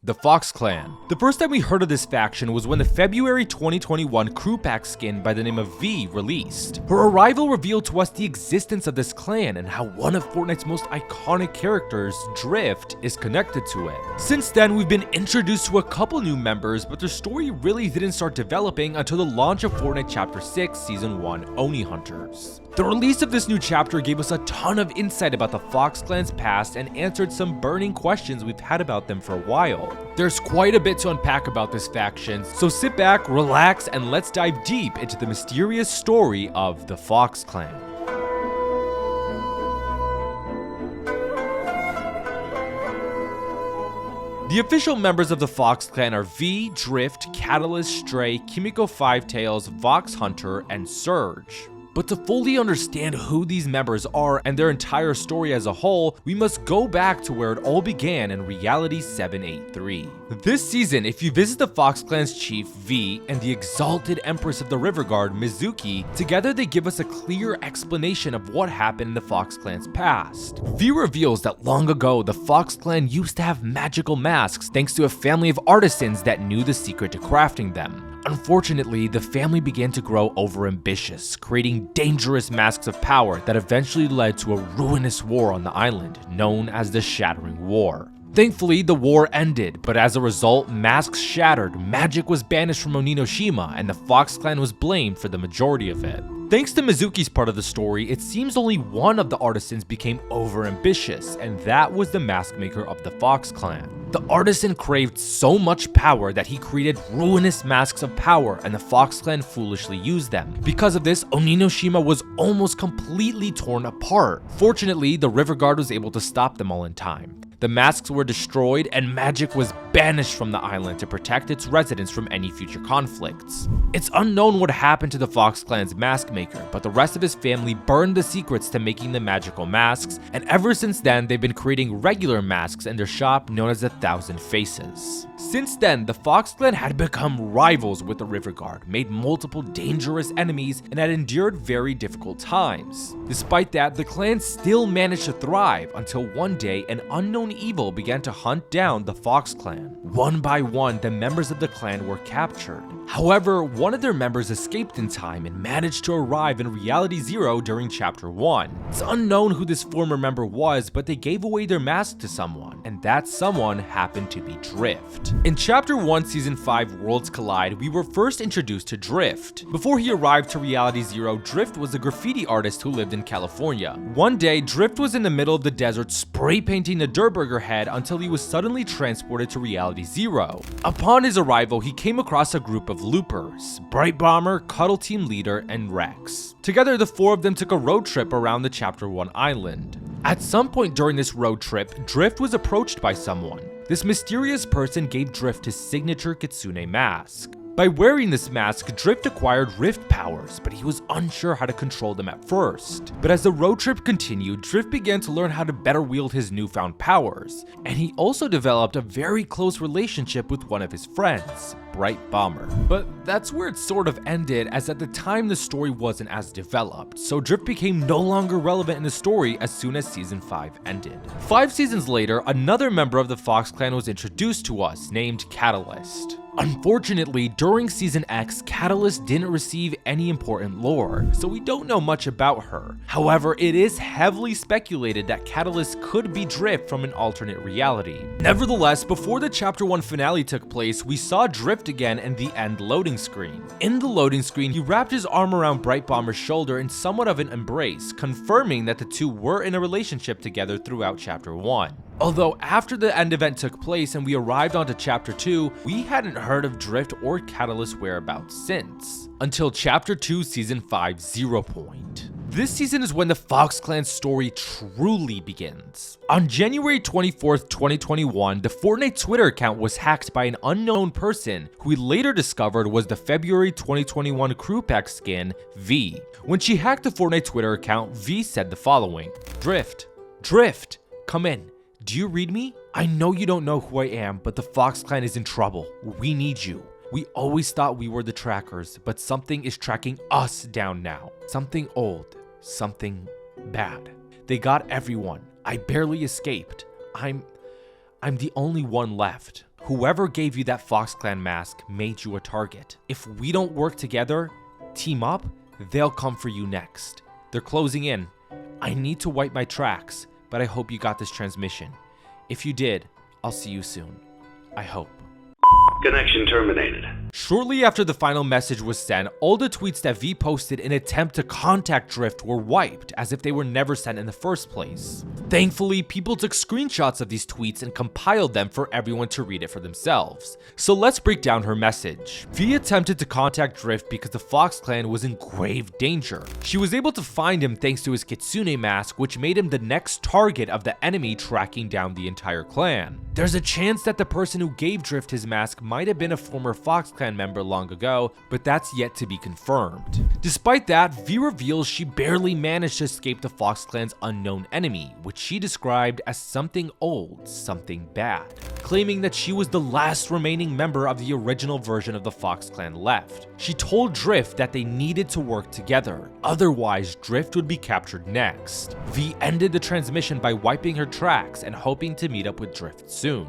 The Fox Clan. The first time we heard of this faction was when the February 2021 crew pack skin by the name of V released. Her arrival revealed to us the existence of this clan and how one of Fortnite's most iconic characters, Drift, is connected to it. Since then, we've been introduced to a couple new members, but their story really didn't start developing until the launch of Fortnite Chapter 6 Season 1 Oni Hunters. The release of this new chapter gave us a ton of insight about the Fox Clan's past and answered some burning questions we've had about them for a while. There's quite a bit to unpack about this faction, so sit back, relax, and let's dive deep into the mysterious story of the Fox Clan. The official members of the Fox Clan are V, Drift, Catalyst, Stray, Kimiko Fivetails, Vox Hunter, and Surge. But to fully understand who these members are and their entire story as a whole, we must go back to where it all began in Reality 783. This season, if you visit the Fox Clan's chief, V, and the exalted Empress of the River Guard, Mizuki, together they give us a clear explanation of what happened in the Fox Clan's past. V reveals that long ago, the Fox Clan used to have magical masks thanks to a family of artisans that knew the secret to crafting them. Unfortunately, the family began to grow overambitious, creating dangerous masks of power that eventually led to a ruinous war on the island, known as the Shattering War. Thankfully, the war ended, but as a result, masks shattered, magic was banished from Oninoshima, and the Fox Clan was blamed for the majority of it. Thanks to Mizuki's part of the story, it seems only one of the artisans became overambitious, and that was the mask maker of the Fox Clan. The artisan craved so much power that he created ruinous masks of power, and the Fox Clan foolishly used them. Because of this, Oninoshima was almost completely torn apart. Fortunately, the River Guard was able to stop them all in time. The masks were destroyed and magic was banished from the island to protect its residents from any future conflicts. It's unknown what happened to the Fox Clan's mask maker, but the rest of his family burned the secrets to making the magical masks, and ever since then they've been creating regular masks in their shop known as the Thousand Faces. Since then, the Fox Clan had become rivals with the River Guard, made multiple dangerous enemies, and had endured very difficult times. Despite that, the clan still managed to thrive until one day an unknown evil began to hunt down the Fox Clan. One by one, the members of the clan were captured. However, one of their members escaped in time and managed to arrive in Reality Zero during Chapter 1. It's unknown who this former member was, but they gave away their mask to someone, and that someone happened to be Drift. In Chapter 1 Season 5 Worlds Collide, we were first introduced to Drift. Before he arrived to Reality Zero, Drift was a graffiti artist who lived in California. One day, Drift was in the middle of the desert spray painting a Durburger head until he was suddenly transported to Reality Zero. Upon his arrival, he came across a group of loopers, Bright Bomber, Cuddle Team Leader, and Rex. Together, the four of them took a road trip around the Chapter 1 island. At some point during this road trip, Drift was approached by someone. This mysterious person gave Drift his signature Kitsune mask. By wearing this mask, Drift acquired rift powers, but he was unsure how to control them at first. But as the road trip continued, Drift began to learn how to better wield his newfound powers, and he also developed a very close relationship with one of his friends, Bright Bomber. But that's where it sort of ended, as at the time the story wasn't as developed, so Drift became no longer relevant in the story as soon as Season 5 ended. 5 seasons later, another member of the Fox Clan was introduced to us, named Catalyst. Unfortunately, during Season X, Catalyst didn't receive any important lore, so we don't know much about her. However, it is heavily speculated that Catalyst could be Drift from an alternate reality. Nevertheless, before the Chapter 1 finale took place, we saw Drift again in the end loading screen. In the loading screen, he wrapped his arm around Bright Bomber's shoulder in somewhat of an embrace, confirming that the two were in a relationship together throughout Chapter 1. Although after the end event took place and we arrived onto Chapter 2, we hadn't heard of Drift or Catalyst's whereabouts since, until Chapter 2 Season 5 0 Point. This season is when the Fox Clan's story truly begins. On January 24th, 2021, the Fortnite Twitter account was hacked by an unknown person who we later discovered was the February 2021 crew pack skin, V. When she hacked the Fortnite Twitter account, V said the following: Drift, come in. Do you read me? I know you don't know who I am, but the Fox Clan is in trouble. We need you. We always thought we were the trackers, but something is tracking us down now. Something old, something bad. They got everyone. I barely escaped. I'm the only one left. Whoever gave you that Fox Clan mask made you a target. If we don't work together, team up, they'll come for you next. They're closing in. I need to wipe my tracks, but I hope you got this transmission. If you did, I'll see you soon. I hope. Connection terminated. Shortly after the final message was sent, all the tweets that V posted in attempt to contact Drift were wiped, as if they were never sent in the first place. Thankfully, people took screenshots of these tweets and compiled them for everyone to read it for themselves. So let's break down her message. V attempted to contact Drift because the Fox Clan was in grave danger. She was able to find him thanks to his Kitsune mask, which made him the next target of the enemy tracking down the entire clan. There's a chance that the person who gave Drift his mask might have been a former Fox Clan member long ago, but that's yet to be confirmed. Despite that, V reveals she barely managed to escape the Fox Clan's unknown enemy, which she described as something old, something bad, claiming that she was the last remaining member of the original version of the Fox Clan left. She told Drift that they needed to work together, otherwise Drift would be captured next. V ended the transmission by wiping her tracks and hoping to meet up with Drift soon.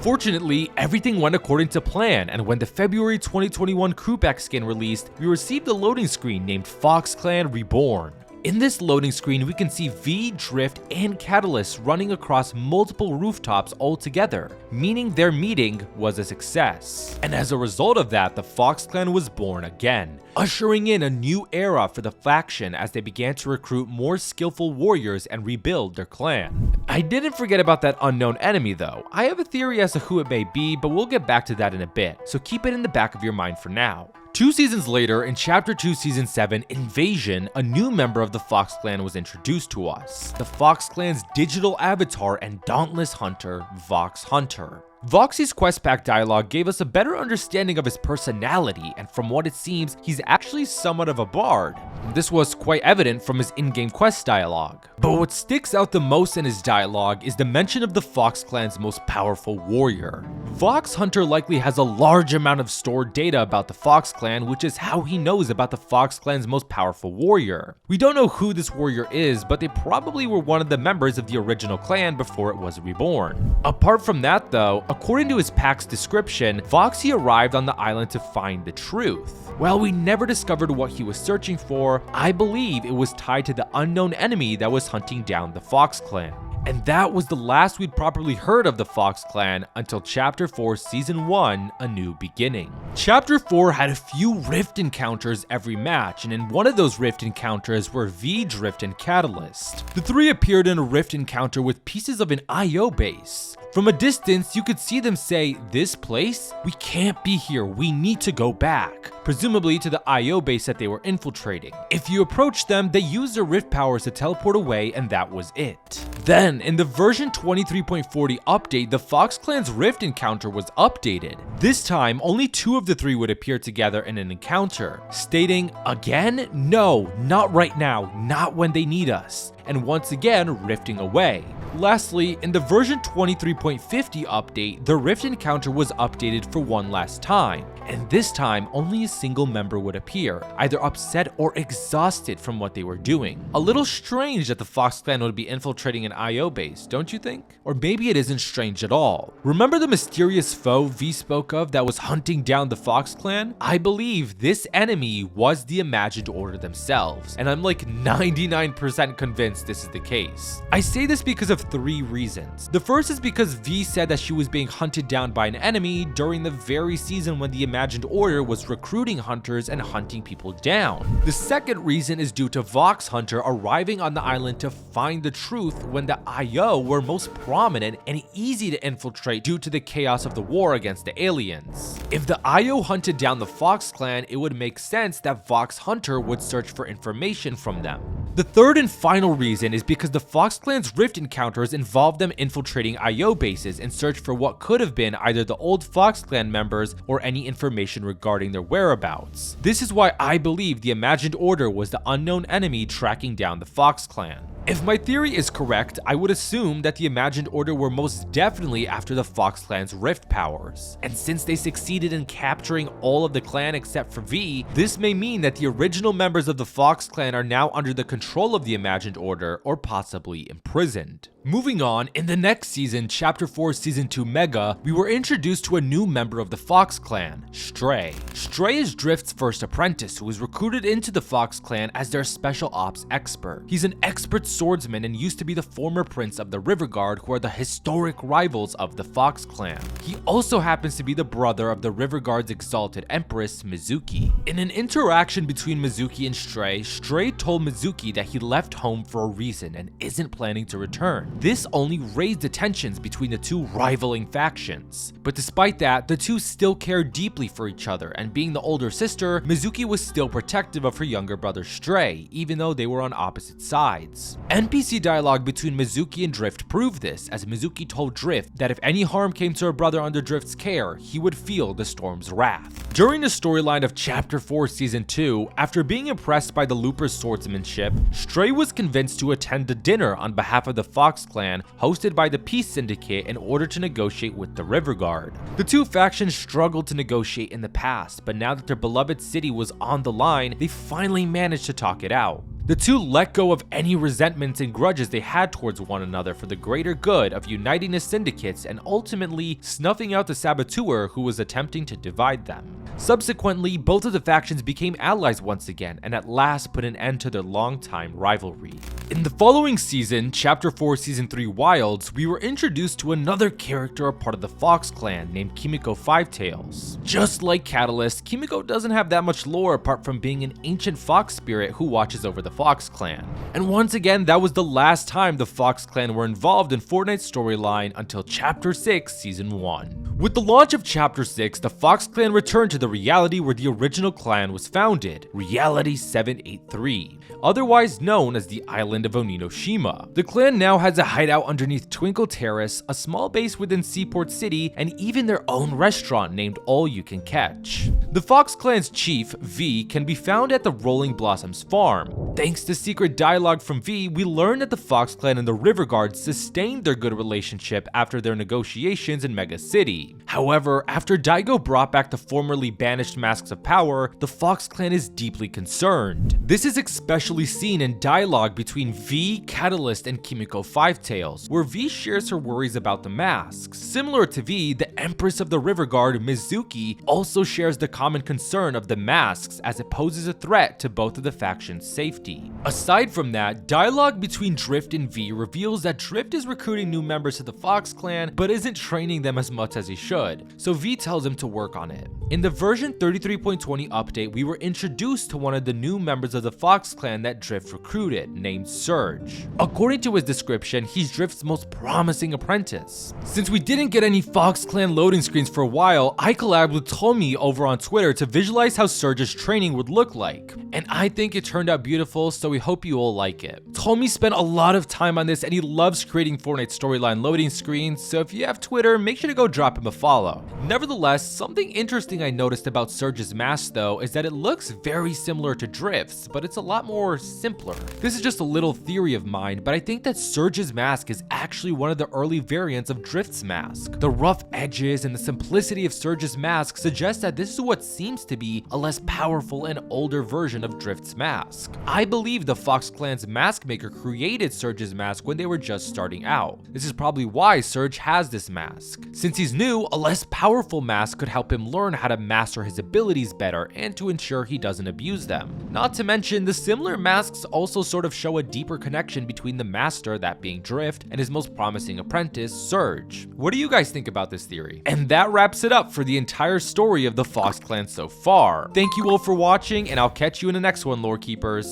Fortunately, everything went according to plan, and when the February 2021 crewback skin released, we received a loading screen named Fox Clan Reborn. In this loading screen, we can see V, Drift, and Catalyst running across multiple rooftops all together, meaning their meeting was a success. And as a result of that, the Fox Clan was born again, ushering in a new era for the faction as they began to recruit more skillful warriors and rebuild their clan. I didn't forget about that unknown enemy though. I have a theory as to who it may be, but we'll get back to that in a bit, so keep it in the back of your mind for now. 2 seasons later, in Chapter 2 Season 7, Invasion, a new member of the Fox Clan was introduced to us. The Fox Clan's digital avatar and dauntless hunter, Vox Hunter. Voxy's quest pack dialogue gave us a better understanding of his personality, and from what it seems, he's actually somewhat of a bard. This was quite evident from his in-game quest dialogue. But what sticks out the most in his dialogue is the mention of the Fox Clan's most powerful warrior. Vox Hunter likely has a large amount of stored data about the Fox Clan, which is how he knows about the Fox Clan's most powerful warrior. We don't know who this warrior is, but they probably were one of the members of the original clan before it was reborn. Apart from that though, according to his pack's description, Voxy arrived on the island to find the truth. While we never discovered what he was searching for, I believe it was tied to the unknown enemy that was hunting down the Fox Clan. And that was the last we'd properly heard of the Fox Clan until Chapter 4 Season 1, A New Beginning. Chapter 4 had a few rift encounters every match, and in one of those rift encounters were V, Drift, and Catalyst. The three appeared in a rift encounter with pieces of an IO base. From a distance, you could see them say, "This place? We can't be here, we need to go back," presumably to the IO base that they were infiltrating. If you approached them, they used their rift powers to teleport away, and that was it. Then, in the version 23.40 update, the Fox Clan's rift encounter was updated. This time, only 2 of the 3 would appear together in an encounter, stating, "Again? No, not right now, not when they need us," and once again rifting away. Lastly, in the version 23.50 update, the rift encounter was updated for one last time, and this time only a single member would appear, either upset or exhausted from what they were doing. A little strange that the Fox Clan would be infiltrating an IO base, don't you think? Or maybe it isn't strange at all. Remember the mysterious foe V spoke of that was hunting down the Fox Clan? I believe this enemy was the Imagined Order themselves, and I'm like 99% convinced this is the case. I say this because of 3 reasons. The first is because V said that she was being hunted down by an enemy during the very season when the Imagined Order was recruiting hunters and hunting people down. The second reason is due to Vox Hunter arriving on the island to find the truth when the IO were most prominent and easy to infiltrate due to the chaos of the war against the aliens. If the IO hunted down the Fox Clan, it would make sense that Vox Hunter would search for information from them. The third and final reason is because the Fox Clan's rift encounters involved them infiltrating IO bases in search for what could have been either the old Fox Clan members or any information regarding their whereabouts. This is why I believe the Imagined Order was the unknown enemy tracking down the Fox Clan. If my theory is correct, I would assume that the Imagined Order were most definitely after the Fox Clan's rift powers. And since they succeeded in capturing all of the clan except for V, this may mean that the original members of the Fox Clan are now under the control of the Imagined Order or possibly imprisoned. Moving on, in the next season, Chapter 4 Season 2 Mega, we were introduced to a new member of the Fox Clan, Stray. Stray is Drift's first apprentice who was recruited into the Fox Clan as their special ops expert. He's an expert swordsman and used to be the former prince of the River Guard, who are the historic rivals of the Fox Clan. He also happens to be the brother of the River Guard's exalted empress, Mizuki. In an interaction between Mizuki and Stray, Stray told Mizuki that he left home for a reason and isn't planning to return. This only raised the tensions between the two rivaling factions. But despite that, the two still care deeply for each other, and being the older sister, Mizuki was still protective of her younger brother Stray, even though they were on opposite sides. NPC dialogue between Mizuki and Drift proved this, as Mizuki told Drift that if any harm came to her brother under Drift's care, he would feel the storm's wrath. During the storyline of Chapter 4 Season 2, after being impressed by the Looper's swordsmanship, Stray was convinced to attend a dinner on behalf of the Fox Clan hosted by the Peace Syndicate in order to negotiate with the River Guard. The two factions struggled to negotiate in the past, but now that their beloved city was on the line, they finally managed to talk it out. The two let go of any resentments and grudges they had towards one another for the greater good of uniting the syndicates and ultimately snuffing out the saboteur who was attempting to divide them. Subsequently, both of the factions became allies once again and at last put an end to their long-time rivalry. In the following season, Chapter 4 Season 3 Wilds, we were introduced to another character a part of the Fox Clan named Kimiko Fivetails. Just like Catalyst, Kimiko doesn't have that much lore apart from being an ancient fox spirit who watches over the Fox Clan. And once again, that was the last time the Fox Clan were involved in Fortnite's storyline until Chapter 6 Season 1. With the launch of Chapter 6, the Fox Clan returned to the reality where the original clan was founded, Reality 783, otherwise known as the island of Oninoshima. The clan now has a hideout underneath Twinkle Terrace, a small base within Seaport City, and even their own restaurant named All You Can Catch. The Fox Clan's chief, V, can be found at the Rolling Blossoms farm. Thanks to secret dialogue from V, we learn that the Fox Clan and the River Guard sustained their good relationship after their negotiations in Mega City. However, after Daigo brought back the formerly banished Masks of Power, the Fox Clan is deeply concerned. This is especially seen in dialogue between V, Catalyst, and Kimiko Fivetails, where V shares her worries about the masks. Similar to V, the Empress of the River Guard, Mizuki, also shares the common concern of the masks as it poses a threat to both of the factions' safety. Aside from that, dialogue between Drift and V reveals that Drift is recruiting new members to the Fox Clan, but isn't training them as much as he should, so V tells him to work on it. In the version 33.20 update, we were introduced to one of the new members of the Fox Clan that Drift recruited, named Surge. According to his description, he's Drift's most promising apprentice. Since we didn't get any Fox Clan loading screens for a while, I collabed with Tommy over on Twitter to visualize how Surge's training would look like, and I think it turned out beautiful, so we hope you all like it. Tommy spent a lot of time on this and he loves creating Fortnite storyline loading screens, so if you have Twitter, make sure to go drop him a follow. Nevertheless, something interesting I noticed about Surge's mask though is that it looks very similar to Drift's, but it's a lot more simpler. This is just a little theory of mine, but I think that Surge's mask is actually one of the early variants of Drift's mask. The rough edges and the simplicity of Surge's mask suggest that this is what seems to be a less powerful and older version of Drift's mask. I believe the Fox Clan's mask maker created Surge's mask when they were just starting out. This is probably why Surge has this mask. Since he's new, a less powerful mask could help him learn how to master his abilities better and to ensure he doesn't abuse them. Not to mention, the similar masks also sort of show a deeper connection between the master, that being Drift, and his most promising apprentice, Surge. What do you guys think about this theory? And that wraps it up for the entire story of the Fox Clan so far. Thank you all for watching, and I'll catch you in the next one, lore keepers.